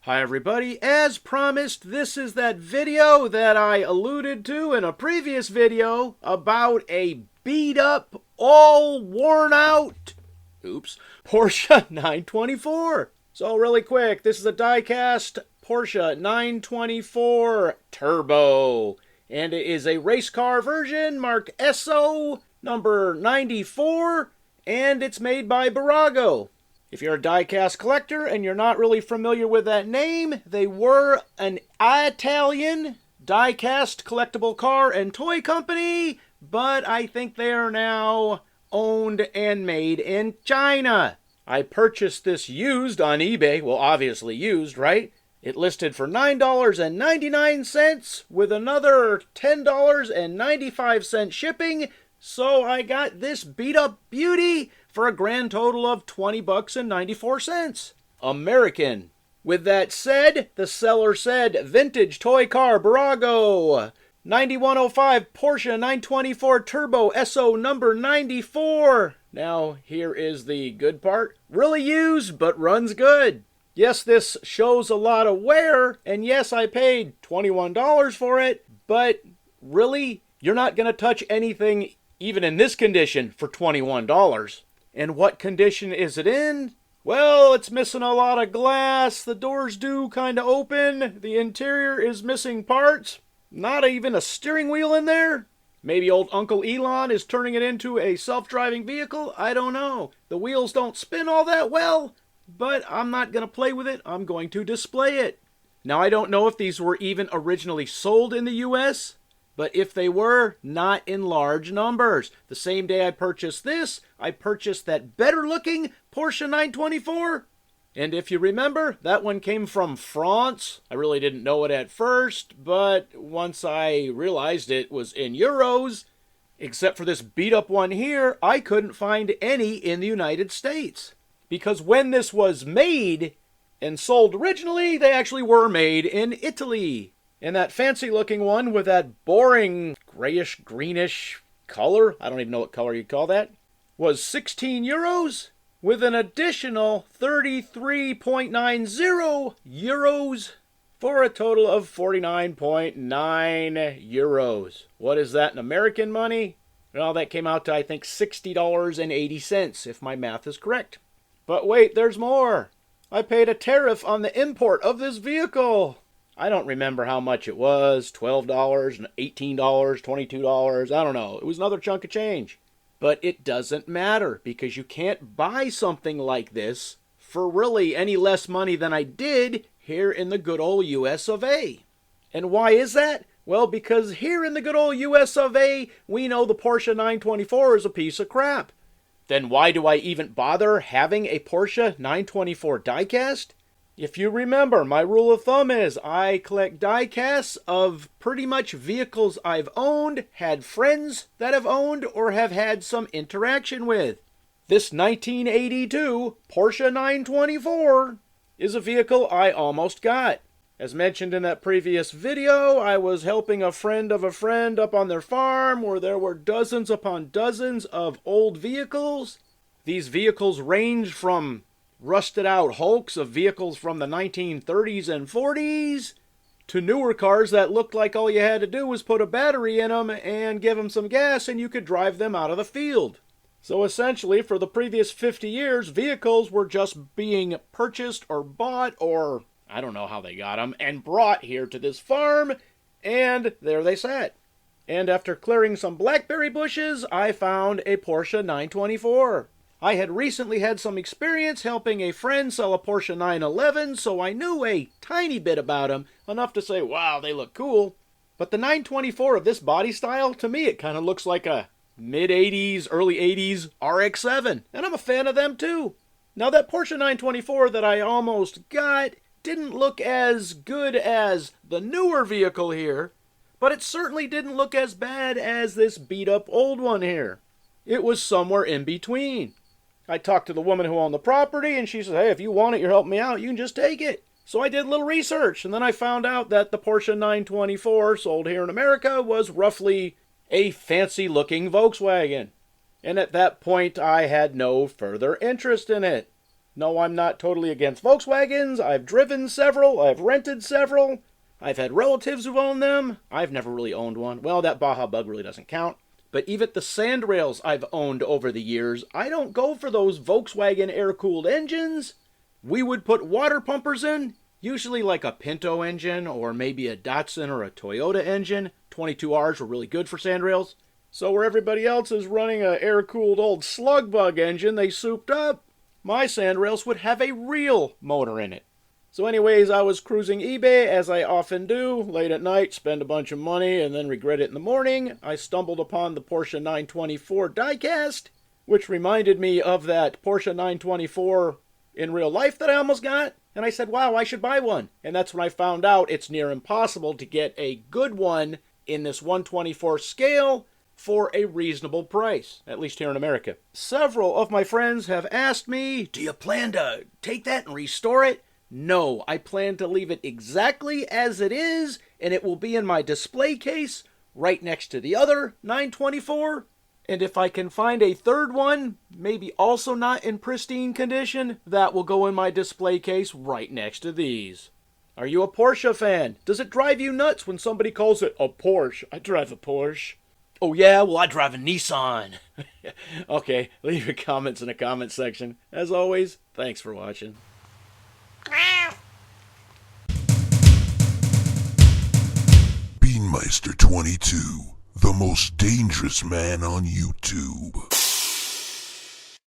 Hi everybody, as promised, this is that video that I alluded to in a previous video about a beat up, all worn out, Porsche 924. So really quick, this is a diecast Porsche 924 Turbo, and it is a race car version marked SO number 94, and it's made by Bbrago. If you're a diecast collector and you're not really familiar with that name, they were an Italian diecast collectible car and toy company, but I think they are now owned and made in China. I purchased this used on eBay. Well, obviously used, right? It listed for $9.99 with another $10.95 shipping. So I got this beat up beauty for a grand total of $20.94. American. With that said, the seller said, vintage toy car Bbrago 9105 Porsche 924 Turbo SO number 94. Now, here is the good part. Really used, but runs good. Yes, this shows a lot of wear, and yes, I paid $21 for it, but really, you're not going to touch anything even in this condition for $21. And what condition is it in? Well, it's missing a lot of glass. The doors do kind of open. The interior is missing parts. Not even a steering wheel in there. Maybe old Uncle Elon is turning it into a self-driving vehicle. I don't know. The wheels don't spin all that well, but I'm not going to play with it. I'm going to display it. Now, I don't know if these were even originally sold in the U.S., but if they were, not in large numbers. The same day I purchased this, I purchased that better-looking Porsche 924. And if you remember, that one came from France. I really didn't know it at first, but once I realized it was in euros, except for this beat-up one here, I couldn't find any in the United States. Because when this was made and sold originally, they actually were made in Italy. And that fancy-looking one with that boring grayish-greenish color, I don't even know what color you'd call that, was 16 euros with an additional 33.90 euros for a total of 49.9 euros. What is that in American money? Well, that came out to, I think, $60.80, if my math is correct. But wait, there's more. I paid a tariff on the import of this vehicle. I don't remember how much it was, $12, $18, $22, I don't know. It was another chunk of change. But it doesn't matter, because you can't buy something like this for really any less money than I did here in the good old US of A. And why is that? Well, because here in the good old US of A, we know the Porsche 924 is a piece of crap. Then why do I even bother having a Porsche 924 diecast? If you remember, my rule of thumb is I collect diecasts of pretty much vehicles I've owned, had friends that have owned, or have had some interaction with. This 1982 Porsche 924 is a vehicle I almost got. As mentioned in that previous video, I was helping a friend of a friend up on their farm where there were dozens upon dozens of old vehicles. These vehicles range from rusted out hulks of vehicles from the 1930s and 40s to newer cars that looked like all you had to do was put a battery in them and give them some gas and you could drive them out of the field. So essentially, for the previous 50 years, vehicles were just being purchased or bought, or I don't know how they got them, and brought here to this farm, and there they sat. And after clearing some blackberry bushes, I found a Porsche 924. I had recently had some experience helping a friend sell a Porsche 911, so I knew a tiny bit about them, enough to say, wow, they look cool. But the 924 of this body style, to me, it kind of looks like a mid-80s, early 80s RX-7, and I'm a fan of them too. Now, that Porsche 924 that I almost got didn't look as good as the newer vehicle here, but it certainly didn't look as bad as this beat-up old one here. It was somewhere in between. I talked to the woman who owned the property, and she said, hey, if you want it, you're helping me out, you can just take it. So I did a little research, and then I found out that the Porsche 924 sold here in America was roughly a fancy-looking Volkswagen. And at that point, I had no further interest in it. No, I'm not totally against Volkswagens. I've driven several. I've rented several. I've had relatives who've owned them. I've never really owned one. Well, that Baja Bug really doesn't count. But even the sandrails I've owned over the years, I don't go for those Volkswagen air-cooled engines. We would put water pumpers in, usually like a Pinto engine or maybe a Datsun or a Toyota engine. 22Rs were really good for sandrails. So where everybody else is running an air-cooled old slug bug engine they souped up, my sandrails would have a real motor in it. So anyways, I was cruising eBay, as I often do, late at night, spend a bunch of money, and then regret it in the morning. I stumbled upon the Porsche 924 diecast, which reminded me of that Porsche 924 in real life that I almost got. And I said, wow, I should buy one. And that's when I found out it's near impossible to get a good one in this 124 scale for a reasonable price, at least here in America. Several of my friends have asked me, do you plan to take that and restore it? No, I plan to leave it exactly as it is, and it will be in my display case right next to the other 924. And if I can find a third one, maybe also not in pristine condition, that will go in my display case right next to these. Are you a Porsche fan? Does it drive you nuts when somebody calls it a Porsche? I drive a Porsche. Oh yeah, well I drive a Nissan. Okay, leave your comments in the comment section. As always, thanks for watching. Beanmeister 22, the most dangerous man on YouTube.